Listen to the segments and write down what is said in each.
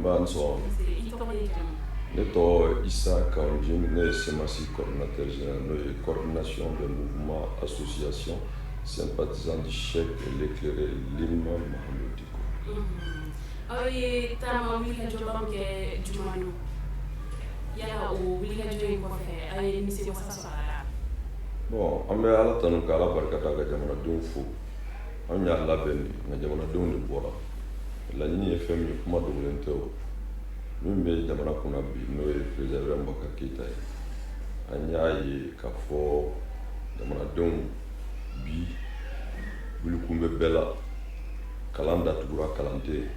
Banso. Neto Issa Kaonjin, né Semasi coordinateur général de coordination des mouvements associations sympathisants du chef et l'éclairé Lima Mahamoud Diko. Awi tama wili jobam ke jumanu. Yala o wili joyi ko fe ay ni se wasa sala. Bon, ambe ala tanu kala barkata ga jamana dum fu. Anya label na jamana dum ni bora. La ni FM kuma doglente o. Min be jamana kuna bi no e président Mbaka Keita. Anya yi ka fo jamana dum bi bulu kumbe bela kalanda tugura kalante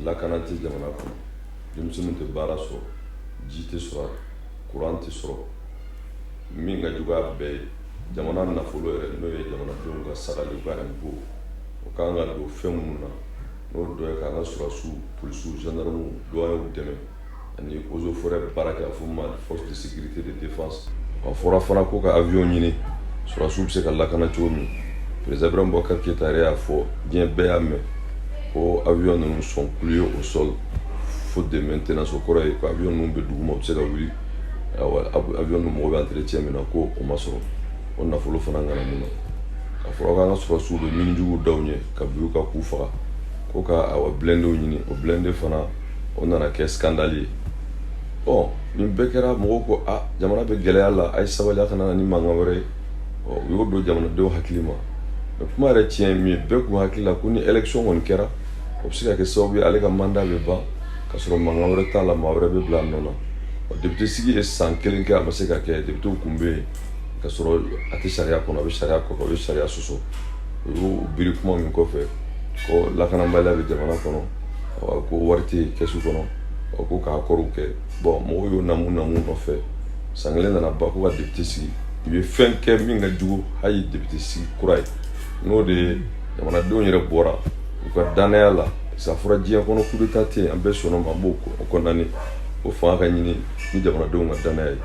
la kanante jamana ko dimsunu te baraso jite so courante so min ga juga be jamana na fulo re no ye jamana dum ga sagali ga ambo o kanga do femuna no do ka na su police gendarme do ayo deme ani ozo fore baraka fuma force de sécurité de défense o fora fana ko ka avion nyini sur su se ka la kana chomi président Mbaka Keita a fo bien béame ko avion nous sont cloués au sol faute de maintenance au corps et ko avion nous be duguma o se ka wuli avion nous mo be entretien mena ko o masoro on na folo fana ngana muna ka foro ka sur su do minjugu dawnye ka bu ka kufa ko ka awa blende nyini o blende fana on na ke scandale bon min bekera mo ko jamana be gele alla ay sawala kana ni manga wore o yo do jamana do haklima kuma yɛrɛ tiɲɛ min ye bɛɛ kun hakili la ko ni élection kɔni kɛra o bɛ se ka kɛ sababu ye ale ka mandat bɛ ban ka sɔrɔ mankan wɛrɛ t'a la maa wɛrɛ bɛ bila nɔ na député sigi ye san kelen kɛ a ma se ka kɛ député kun bɛ yen ka sɔrɔ a tɛ sariya kɔnɔ a bɛ sariya kɔfɛ a bɛ sariya sɔsɔ o y'o biri kuma min kɔfɛ ko lakanabaliya bɛ jamana kɔnɔ ko wari tɛ yen kɛsu kɔnɔ ko k'a kɔrɔw kɛ bon mɔgɔw y'o namu nɔfɛ san kelen nana ban ko ka député sigi u ye fɛn kɛ min ka jugu hali député sigi kura ye n'o de jamanadenw yɛrɛ bɔra u ka danaya la sa fɔra diɲɛ kɔnɔ coup d'état tɛ yen an bɛɛ sɔnna ma an b'o condamné o fanga ka ɲini ni jamanadenw ka danaya ye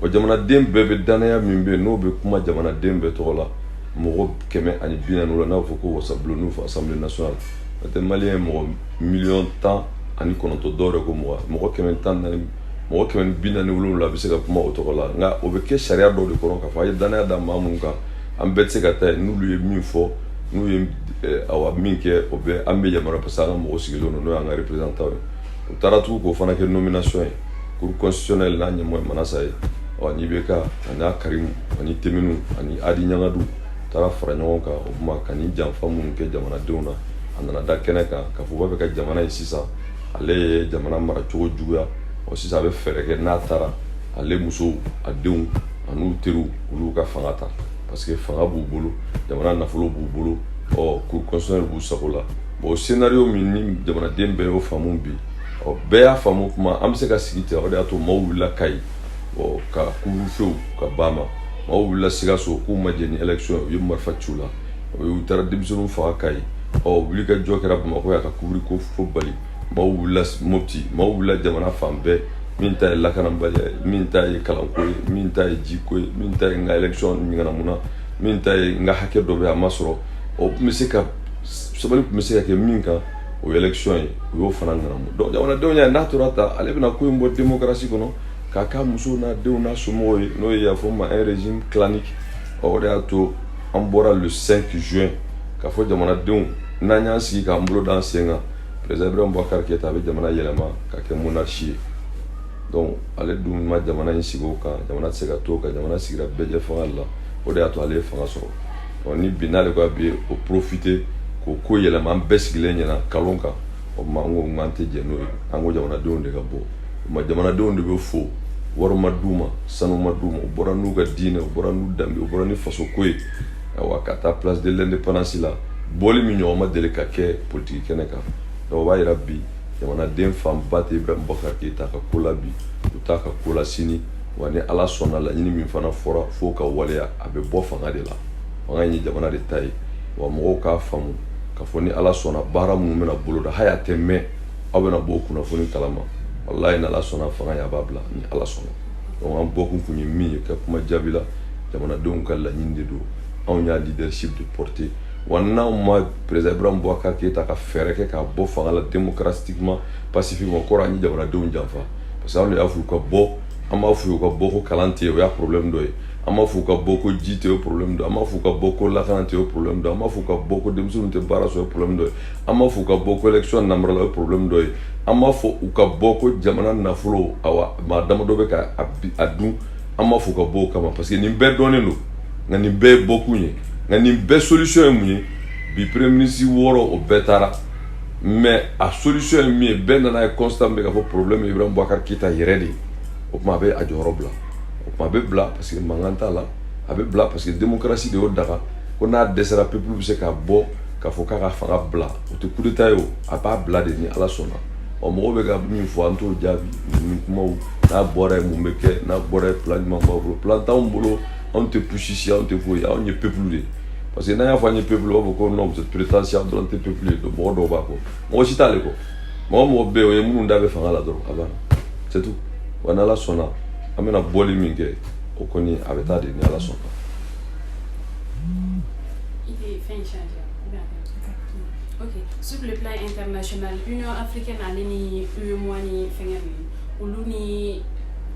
wa jamanaden bɛɛ bɛ danaya min bɛ yen n'o bɛ kuma jamanaden bɛɛ tɔgɔ la mɔgɔ 140 la n'a bɛ fɔ ko wasabulon fɔ assemblée nationale n'o tɛ maliyɛn mɔgɔ 1,19 dɔw yɛrɛ ko mɔgɔ 140 mɔgɔ 147 bɛ se ka kuma o tɔgɔ la nka o bɛ kɛ sariya dɔw de kɔnɔ k'a fɔ a ye danaya da maa minnu kan an bɛɛ tɛ se ka taa yen n'olu ye min fɔ n'u ye min kɛ o bɛ an bɛ yamaruya parce que an ka mɔgɔ sigilen don n'o y'an ka représentant ye u taara tugun k'o fana kɛ nomination ye cour constitutionnelle n'a ɲɛmɔgɔ ye Manasa ye ni bɛ ka ani Karimu ani Teminu ani Adi Ɲangadu taara fara ɲɔgɔn kan o kuma ka ni janfa minnu kɛ jamanadenw na a nana da kɛnɛ kan k'a fɔ k'a bɛ ka jamana in sisan ale ye jamana maracogo juguya sisan a bɛ fɛɛrɛ kɛ n'a taara ale musow a denw an'u teriw olu ka fanga ta parce que fanga b'u bolo jamana nafolo b'u bolo cour constitutionnelle b'u sago la bon scénario min ni jamanaden bɛɛ y'o faamu bi bɛɛ y'a faamu kuma an bɛ se ka sigi ten o de y'a to maaw wulila Kayi ka couvre-feu ka ban ma maaw wulila Sikaso k'u ma jɛ ni élection u ye marifa ci u la u taara denmisɛnninw faga Kayi wulikajɔ kɛra Bamakɔ yan ka couvre-feu bali maaw wulila Mopti maaw wulila jamana fan bɛɛ min ta ye lakanabaliya ye min ta ye kalanko ye min ta ye jiko ye min ta ye n ka élection ɲagana mun na min ta ye n ka hakɛ dɔ bɛ a ma sɔrɔ o tun bɛ se ka sabali tun bɛ se ka kɛ min kan o ye élection ye u y'o fana ŋanamu donc jamanadenw y'a n'a tora ta ale bɛna ko in bɔ démocratie kɔnɔ k'a k'a musow n'a denw n'a somɔgɔw ye n'o ye a fɔ ma un régime clanique o de y'a to an bɔra le 5 juin k'a fɔ jamanadenw n'an y'an sigi k'an bolo d'an sen kan président Mbaka Keita a bɛ jamana yɛlɛma ka kɛ monarchie ye donc ale dun ma jamana in sigi o kan jamana tɛ se ka to kan jamana sigira bɛɛ fanga la o de y'a to ale ye fanga sɔrɔ ni bi n'ale ko a bɛ o profiter k'o ko yɛlɛma an bɛɛ sigilen ɲɛna kalon kan o tuma an ko an tɛ jɛ n'o ye an ko jamanadenw de ka bɔ o tuma jamanadenw de bɛ fo wari ma d'u ma sanu ma d'u ma u bɔra n'u ka diinɛ u bɔra n'u danbe u bɔra ni faso ko ye ka taa place de l'indépendance la bɔli min ɲɔgɔn ma deli ka kɛ politiki kɛnɛ kan donc o b'a yira bi jamanaden fanba tɛ Mbaka Keita ka ko la bi u t'a ka ko la sini wa ni ala sɔnna laɲini min fana fɔra fo ka waleya a bɛ bɔ fanga de la fanga in ye jamana de ta ye wa mɔgɔw k'a faamu k'a fɔ ni ala sɔnna baara minnu bɛna boloda hali a tɛ mɛn aw bɛna bɔ kunnafoni kalama walayi ni ala sɔnna fanga ye a b'a bila ni ala sɔnna donc an bɔkun kun ye min ye ka kuma jaabi la jamanadenw ka laɲini de don anw y'a leadership de porter wa n'a ma président Ibrahim Boubacar Keïta ka fɛɛrɛ kɛ ka bɔ fanga la démocratiquement pacifiquement kɔrɔ an ye jamanadenw janfa parce que anw de y'a f'u ka bɔ an b'a f'u ka bɔ ko kalan tɛ yen o y'a problème dɔ ye an b'a f'u ka bɔ ko ji tɛ o problème dɔ ye an b'a f'u ka bɔ ko lakana tɛ o problème dɔ ye an b'a f'u ka bɔ ko denmisɛnninw tɛ baara sɔrɔ o problème dɔ ye an b'a f'u ka bɔ ko élection namarala o problème dɔ ye an b'a fɔ u ka bɔ ko jamana nafolo awa maa damadɔ bɛ ka a dun an b'a f'u ka bɔ o kama parce que nin bɛɛ dɔnnen don nka nin bɛɛ ye bɔkun ye nka nin bɛɛ solution ye mun ye bi premier ministre 6 o bɛɛ taara mais a solution ye min ye bɛɛ nana ye constat min bɛ ka fɔ problème Ibrahim Boubacar Keïta yɛrɛ de o tuma a bɛ a jɔyɔrɔ bila o tuma a bɛ bila parce que mankan t'a la a bɛ bila parce que démocratie de y'o daga ko n'a dɛsɛra peuple bɛ se ka bɔ k'a fɔ k'a ka fanga bila o tɛ coup d'état ye o a b'a bila de ni ala sɔnna ɔ mɔgɔw bɛ ka min fɔ an t'o jaabi nin kumaw n'a bɔra ye mun bɛ kɛ n'a bɔra ye plan ɲuman b'aw bolo plan t'anw bolo anw tɛ pusisi anw tɛ foyi anw ye peuple de parce que n'an y'a fɔ an ye peuple u b'a fɔ ko non vous êtes prétentieux aw dɔrɔn tɛ peuple ye mɔgɔ dɔw b'a kɔ mɔgɔ si t'ale kɔ mɔgɔ bɛ yen o ye minnu da bɛ fanga la dɔrɔn a banna c'est tout wa n'ala sɔnna an bɛna bɔli min kɛ o kɔni a bɛ taa de ni ala sɔnna. Ok, sur le plan international, Union africaine a ni UEMOA ni fɛngɛ ninnu olu ni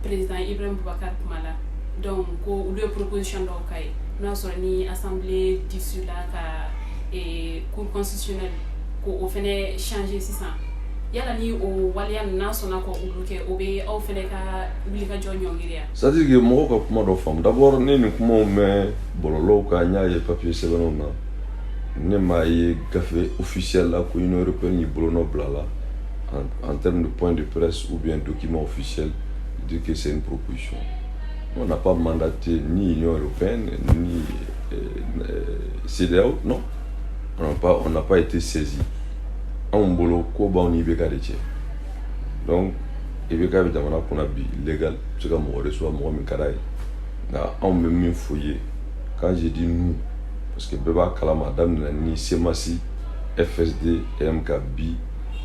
président Ibrahim Boubacar Kumala donc ko olu ye proposition dɔw k'a ye n'o y'a sɔrɔ ni assemblée dissue la ka cour constitutionnelle ko o fɛnɛ changer sisan yala ni o waleya ninnu n'a sɔnna ka olu kɛ o bɛ aw fɛnɛ ka wulikajɔ ɲɔngiriya. c'est à dire que mɔgɔw ka kuma dɔ faamu d'abord ne nin kumaw mɛn bɔlɔlɔw kan n y'a ye papier sɛbɛnw na ne m'a ye gafe officiel la ko Union européenne y'i bolonɔ bila la en termes de point de presse ou bien document officiel dire que c'est une proposition. On n'a pas mandaté ni Union européenne ni CEDEAO, non. On n'a pas été saisi. En bolo ko ba ni beka de cɛ. Donc ibeka bi jamana kuna bi légal c'est comme mɔgɔ de soit mɔgɔ min ka d'a ye nka anw bɛ min f'u ye quand je dis nous parce que bɛɛ b'a kalama a daminɛna ni CEMACI FSD MK bi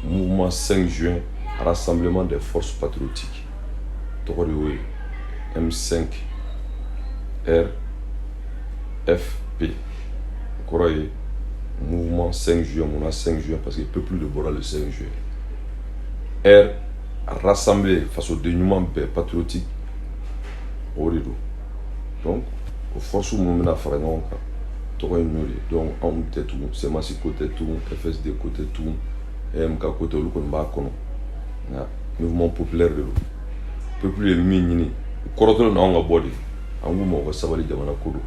mouvement 5 juin rassemblement des forces patriotiques tɔgɔ de y'o ye M5 RFP kɔrɔ ye mouvement 5 juin mun na 5 juin parce que peuple de bɔra le 5 juin R rassemblé fasoden ɲuman bɛɛ patriotique o de don donc o force minnu bɛna fara ɲɔgɔn kan tɔgɔ ye n'o de donc anw tɛ tugun CEMACI ko tɛ tugun FSD ko tɛ tugun MK ko tɛ olu kɔni b'a kɔnɔ nka mouvement populaire de don peuple ye min ɲini kɔrɔtɔlen don anw ka bɔ de an k'u ma u ka sabali jamana ko don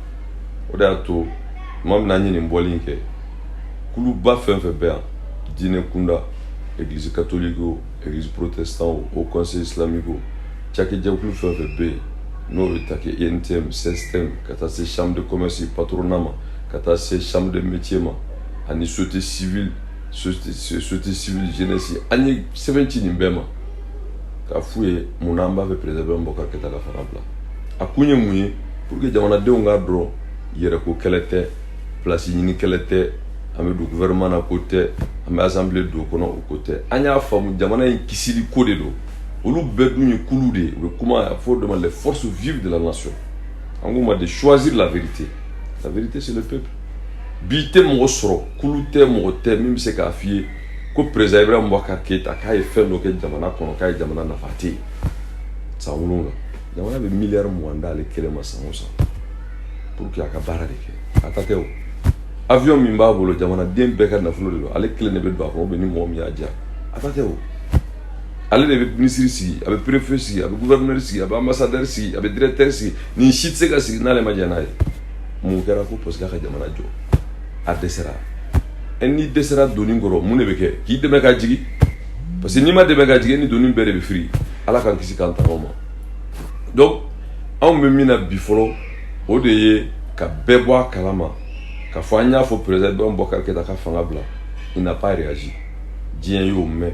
o de y'a to tuma min na an ye nin bɔli in kɛ kuluba fɛn fɛn bɛ yan diinɛ kunda église catholique o église protestant o conseil islamique o cakɛjɛkulu fɛn fɛn bɛ yen n'o bɛ ta kɛ INTM SESTEM ka taa se chambre de commerce patronat ma ka taa se chambre de métier ma ani société civile jeunesse an ye sɛbɛn ci nin bɛɛ ma k'a f'u ye mun na an b'a fɛ président Ibrahim Boubacar Keïta ka fanga bila a kun ye mun ye pour que jamanadenw k'a dɔn yɛrɛko kɛlɛ tɛ place ɲini kɛlɛ tɛ an bɛ don gouvernement na ko tɛ an bɛ assemblée don kɔnɔ o ko tɛ an y'a faamu jamana in kisili ko de don olu bɛɛ dun ye kulu de ye u bɛ kuma a fɔ de ma les forces vives de la nation an k'u ma de choisir la vérité c'est le peuple bi tɛ mɔgɔ sɔrɔ kulu tɛ mɔgɔ tɛ min bɛ se k'a f'i ye ko président Ibrahim Boubacar Keïta k'a ye fɛn dɔ kɛ jamana kɔnɔ k'a ye jamana nafa tɛ yen san 7 jamana bɛ miliyari 20 d'ale kɛlɛ ma san o san pour que a ka baara de kɛ a ta tɛ o avion min b'a bolo jamanaden bɛɛ ka nafolo de don ale kelen de bɛ don a kɔnɔ ni mɔgɔ min y'a diya a ta tɛ o ale de bɛ ministre sigi a bɛ préfet sigi a bɛ gouverneur sigi a bɛ ambassadeur sigi a bɛ directeur sigi nin si tɛ se ka sigi n'ale ma diya n'a ye mun kɛra ko parce que a ka jamana jɔ a dɛsɛra ni dɛsɛra donni kɔrɔ mun de bɛ kɛ k'i dɛmɛ ka jigin parce que n'i ma dɛmɛ ka jigin ni donni bɛɛ de bɛ firi ala k'an kisi k'an tanga o ma donc anw bɛ min na bi fɔlɔ o de ye ka bɛɛ bɔ a kalama ka fɔ an y'a fɔ président Ibrahim Boubacar Keïta ka fanga bila il n'a pas réagi diɲɛ y'o mɛn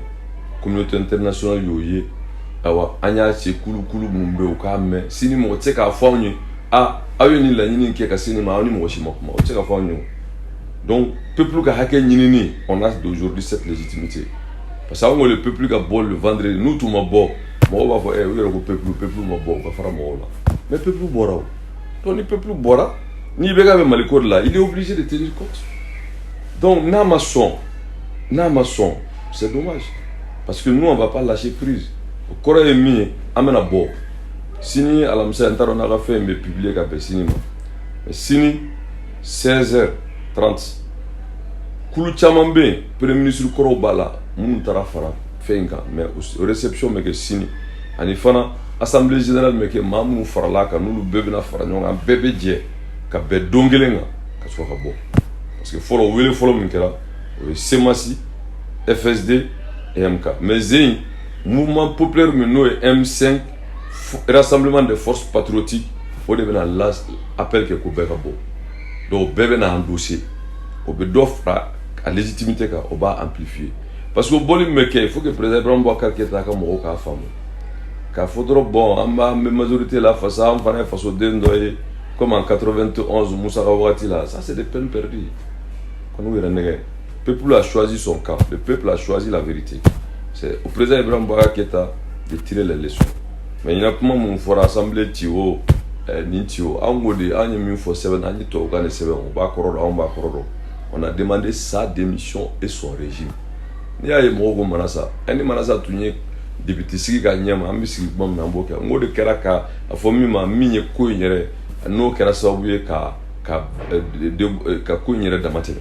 communauté internationale y'o ye awa an y'a se kulu minnu bɛ yen u k'a mɛn sini mɔgɔ tɛ se k'a fɔ anw ye aw ye nin laɲini kɛ ka sini ma aw ni mɔgɔ si ma kuma o tɛ se ka fɔ anw ye donc peuple ka hakɛ ɲinini on a d'aujourd'hui cette légitimité parce que anw ko le peuple ka bɔ le vendredi n'u tun ma bɔ mɔgɔw b'a fɔ u yɛrɛ ko peuple ma bɔ u ka fara mɔgɔw la mais peuple bɔra o donc ni peuple bɔra n'i bɛ ka bɛ Mali ko de la il est obligé de tenir compte Donc, Namason, c'est dommage. Parce que nous, on ne va pas lâcher prise. Au Corée et mi, amena bo. Sini, à la misa, on a fait un public à Sini. Mais Sini, 16h30. Koulou Tchamambe, Premier ministre Koro Bala, Mountara Fara, Fenka, mais réception, mais que Sini. Anifana, Assemblée générale, mais que Mamou Faralaka, nous, le bébé na Faragnon, un bébé djé, ka be dongelenga, ka soit bon. Parce que follow, oui, le follow, Minkela, Semasi, FSD et MK. Mais Zéin, mouvement populaire, mais nous, M5, rassemblement des forces patriotiques, on devait appel que Koubeka Bo. Donc, bébé na un dossier, on peut d'offre à légitimité, on va amplifier. Parce que bon, il faut que le président Ibrahim Boubacar qui est à Kamoro, femme. Car faudra bon, en majorité la face, en face au dendoye, comme en 91, Moussa Rawati là, ça c'est des peines perdues. Quand nous le peuple a choisi son camp, le peuple a choisi la vérité. C'est au président Ibrahim Boubacar qui est de tirer les leçons. Mais il y a comment on faut rassembler Tio, Nintio, Angodi, Anyami for 7, Anito, Gane 7, on a demandé sa démission et son régime. Il y a eu Mogo Manasa, Annie Manasa Tounier. Député sigi ka nyama ambi sigi bam na mboka ngode kera ka afomi ma minye ko nyere no kera sabu ye ka ko nyere damatene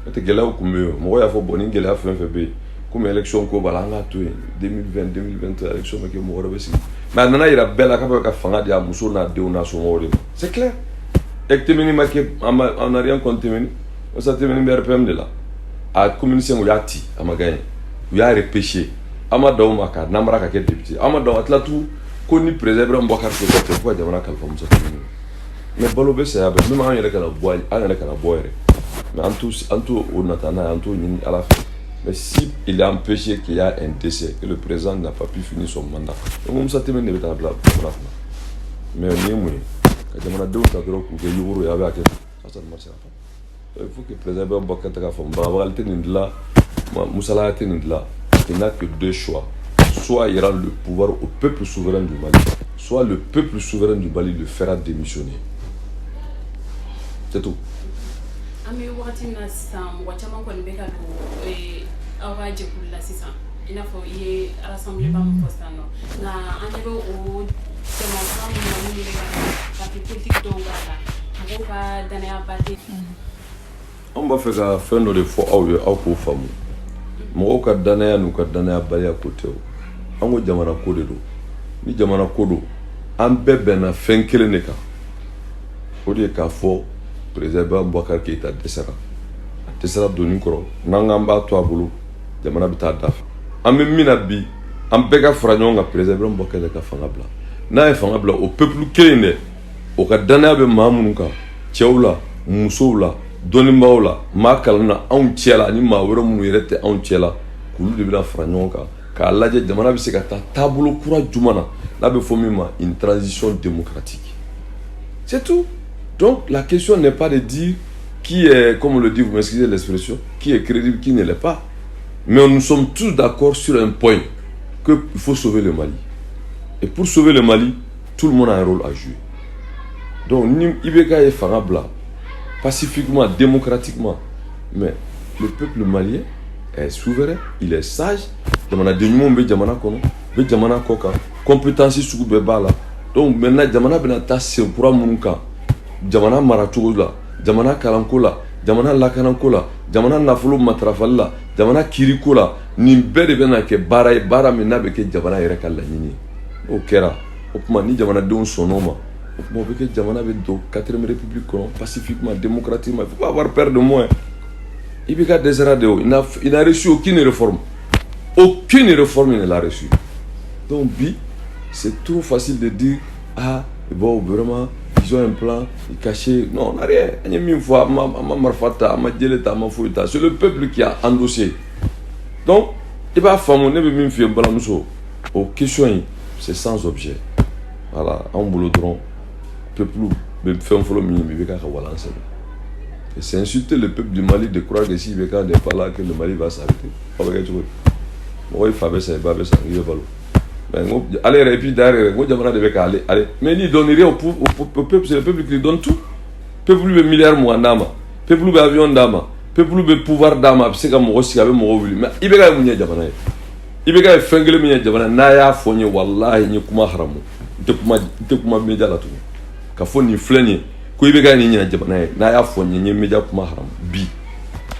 ete gela ko me mo ya fo boni gela fa be comme élection ko balanga to 2020 2023 élection me ke mo robe sigi mais nana ira bela ka fanga dia muso na de na so mo c'est clair ektemeni ma ke on a rien contemeni on sa temeni BRPM de là a communiquer mo yati amaganye ya repêcher Amadou Maka, Namara qui est député. Amadou Atlatou, connu président Ibrahim Boubacar qui est pourquoi Jamana Kalfa Moussa. Mais Balobé c'est avec même un yeleka na boire, un yeleka na boire. Mais en tout, on attend en tout à la fin. Mais si il est empêché qu'il y a un décès, que le président n'a pas pu finir son mandat, donc Moussa Témen n'est pas là. Mais on est mouillé. Quand Jamana deux ou trois coups que Youro y avait à quelque ça ne marchera pas. Il faut que le président Ibrahim Boubacar te fasse Bravo là, Moussa la là. Il n'a que deux choix. Soit il rend le pouvoir au peuple souverain du Mali, soit le peuple souverain du Mali le fera démissionner. C'est tout. Ami wakati na sam wachama kwa nibeka do awaje kula sisa inafo ye rassemblement postano na anjero o démonstration na mimi ka politique do ngala ngoka dana abati on va faire fin de fois au famu mɔgɔw ka danaya n'u ka danaya baliya ko tɛ o an ko jamana ko de don ni jamana ko don an bɛɛ bɛnna fɛn kelen de kan o de ye k'a fɔ président Ibrahim Boubacar Keïta dɛsɛra a dɛsɛra donni kɔrɔ n'an k'an b'a to a bolo jamana bɛ taa dafa an bɛ min na bi an bɛɛ ka fara ɲɔgɔn kan président Ibrahim Boubacar Keïta ka fanga bila n'a ye fanga bila o peuple kelen dɛ o ka danaya bɛ maa minnu kan cɛw la musow la dɔnnibaaw la maa kalan na anw cɛ la ani maa wɛrɛ minnu yɛrɛ tɛ anw cɛ la k'olu de bɛna fara ɲɔgɔn kan k'a lajɛ jamana bɛ se ka taa taabolo kura jumɛn na n'a bɛ fɔ min ma une transition démocratique c'est tout. Donc la question n'est pas de dire qui est, comme on le dit, vous m'excusez l'expression, qui est crédible, qui ne l'est pas, mais nous sommes tous d'accord sur un point, qu'il faut sauver le Mali, et pour sauver le Mali tout le monde a un rôle à jouer. Donc Ibeka est favorable pacifiquement, démocratiquement, mais le peuple malien est souverain, il est sage. Jamana denimo be jamana kono, be jamana koka, compétence sugu be bala. Donc maintenant jamana bena ta se pour munka. Jamana maracogo la, jamana kalanko la, jamana lakananko la, jamana nafolo matrafali la, jamana kiriko la, nin bɛɛ de bena kɛ baara ye baara min n'a bɛ kɛ jamana yɛrɛ ka laɲini. O kɛra, o kuma ni jamanadenw sɔnn'o ma. Bon, que Jamana veut do 4e République pacifiquement, démocratiquement, il ne faut pas avoir peur de moi. Il n'a reçu aucune réforme. Aucune réforme il n'a reçu. Donc, c'est trop facile de dire, ah, bon, vraiment, ils ont un plan, ils cachent. Non, on n'a rien. C'est le peuple qui a endossé. Donc, il va faire mon aux questions, c'est sans objet. Voilà, en boulot peuple et c'est insulter le peuple du Mali de croire que si Ibeka n'est pas là, que le Mali va s'arrêter. Allez, et puis derrière, allez. Mais il ne donne rien au peuple, c'est le peuple qui lui donne tout. Le peuple lui milliard Mouandama, le peuple lui avion d'Ama, peuple be pouvoir dama be se ka mogo sigi a be mogo wuli mais i be ka mun ye jamana ye i be ka fɛn kelen min ye jamana n'a y'a fɔ n ye wallahi n ye kuma haramu n tɛ kuma media la tuguni ka fɔ nin filɛ nin ye ko i be ka nin ɲɛna jamana ye n'a y'a fɔ n ye n ye media kuma haramu bi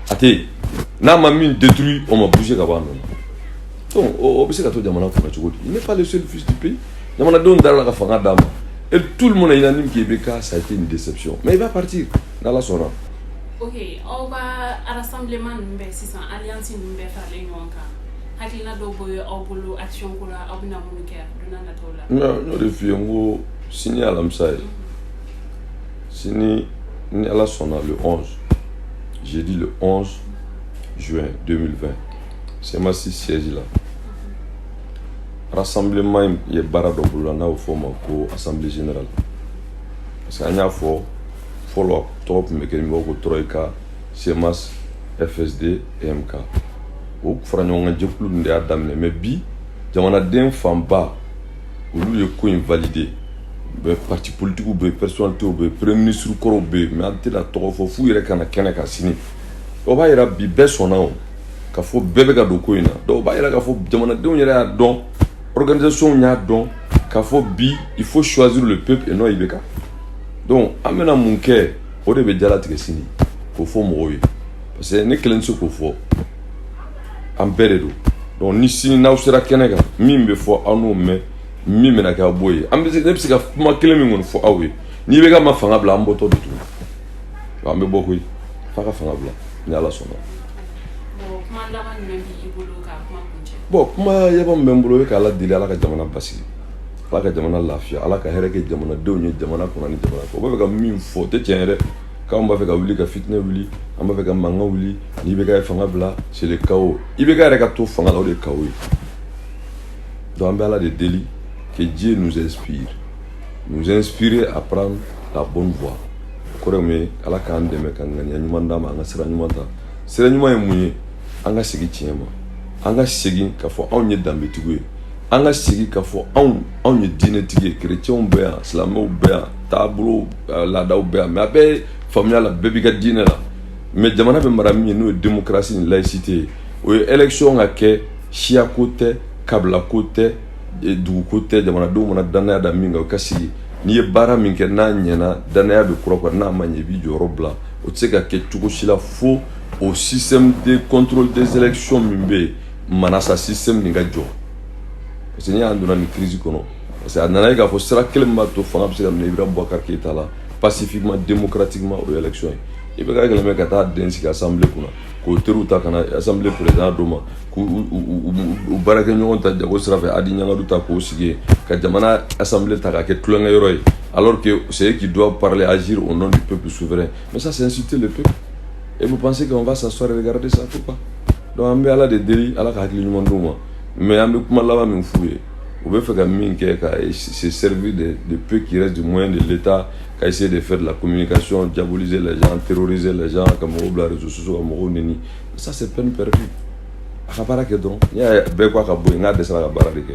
a tɛ yen n'a ma min détruit on ma bouger ka bɔ a nɔ na donc o bɛ se ka to jamana kɔnɔ cogo di il n'est pas le seul fils du pays jamanadenw dara la ka fanga d'a ma et tout le monde a unanime que IBK ça a été une déception mais il va partir n'Ala sɔnna. Ok, on va à rassemblement numbe sisan alliance numbe farale ɲɔgɔn kan hakilina dɔw bɛ aw bolo action ko la aw bɛna mun kɛ donna nataw la. n y'o de f'i ye n ko sini ye alamisa ye sini ni Ala sɔnna le 11 jeudi le 11 juin 2020 CEMACI siège la rassemblement ye baara dɔ bolo la n'a bɛ fɔ o ma ko assemblée générale parce que an y'a fɔ fɔlɔ tɔgɔ tun bɛ kɛ min bɛ ko Troïka CEMAS FSD EMK o fara ɲɔgɔn kan jɛkulu ninnu de y'a daminɛ mais bi jamanaden fanba olu ye ko in validé bɛ parti politiques bɛ personnalités bɛ premier ministre kɔrɔw bɛ mais an tɛna tɔgɔ fɔ f'u yɛrɛ kana kɛnɛ kan sini o b'a yira bi bɛɛ sɔnna o ka fɔ bɛɛ bɛ ka don ko in na donc o b'a yira k'a fɔ jamanadenw yɛrɛ y'a dɔn organisation y'a dɔn k'a fɔ bi il faut choisir le peuple et non IBK donc an bɛna mun kɛ o de bɛ jalatigɛ sini k'o fɔ mɔgɔw ye parce que ne kelen tɛ se k'o fɔ an bɛɛ de don donc ni sini n'aw sera kɛnɛ kan min bɛ fɔ aw n'o mɛn min bɛna kɛ aw b'o ye ne bɛ se ka kuma kelen min kɔni fɔ aw ye n'i bɛ ka ma fanga bila an bɔtɔ de tuguni an bɛ bɔ koyi f'a ka fanga bila ni Ala sɔnna. Bon kuma yaba min bɛ n bolo e ka Ala deli Ala ka jamana basigi Ala ka jamana lafiya Ala ka hɛrɛ kɛ jamanadenw ye jamana kɔnɔ ni jamana kɔ o b'a fɛ ka min fɔ o tɛ tiɲɛ yɛrɛ k'anw b'a fɛ ka wuli ka fitinɛ wuli an b'a fɛ ka mankan wuli ni IBK ye fanga bila c'est le chaos IBK yɛrɛ ka to fanga la o de ye chaos ye donc an bɛ Ala de deli que Dieu nous inspire à prendre la bonne voie o kɔrɔ ye mun ye Ala k'an dɛmɛ ka ŋaniya ɲuman d'an ma an ka sira ɲuman ta sira ɲuman ye mun ye an ka segin tiɲɛ ma an ka segin k'a fɔ anw ye danbetigiw ye an ka segin k'a fɔ anw ye diinɛtigi ye chrétienw bɛ yan silamɛw bɛ yan taabolo laadaw bɛ yan mais a bɛɛ faamuya la bɛɛ b'i ka diinɛ la mais jamana bɛ mara min ye n'o ye démocratie ni laïcité ye o ye élection ka kɛ siya ko tɛ kabila ko tɛ dugu ko tɛ jamanadenw mana danaya da min kan o ka sigi n'i ye baara min kɛ n'a ɲɛna danaya bɛ kura n'a ma ɲɛ i b'i jɔyɔrɔ bila o tɛ se ka kɛ cogo si la fo au système de contrôle des élections min bɛ yen manasa système nin ka jɔ parce que n'i y'an donna ni crise kɔnɔ parce que a nana ye k'a fɔ sira kelen min b'a to fanga bɛ se ka minɛ Ibra Boubacar Keïta la pacifiquement démocratiquement o ye élection ye i bɛ ka gɛlɛn ka taa den sigi assemblée kunna k'o teriw ta ka na assemblée président d'o ma k'u baarakɛɲɔgɔn ta jago sira fɛ Adi Ɲangadu ta k'o sigi yen ka jamana assemblée ta k'a kɛ tulonkɛ yɔrɔ ye alors que c'est eux qui doivent parler agir au nom du peuple souverain mais ça c'est insulter le peuple et vous pensez qu'on va s'asseoir et regarder ça pourquoi donc an bɛ Ala de deli Ala ka hakili ɲuman d'u ma mais an bɛ kuma laban min f'u ye u bɛ fɛ ka min kɛ ka se servir de peu qui reste du moyen de l'État ka essayer de faire de la communication diaboliser les gens terroriser les gens ka mɔgɔw bila réseaux sociaux ka mɔgɔw neni ça c'est peine perdue a ka baara kɛ dɔrɔn n'i y'a ye bɛɛ ko a ka bɔ yen n k'a dɛsɛra ka baara de kɛ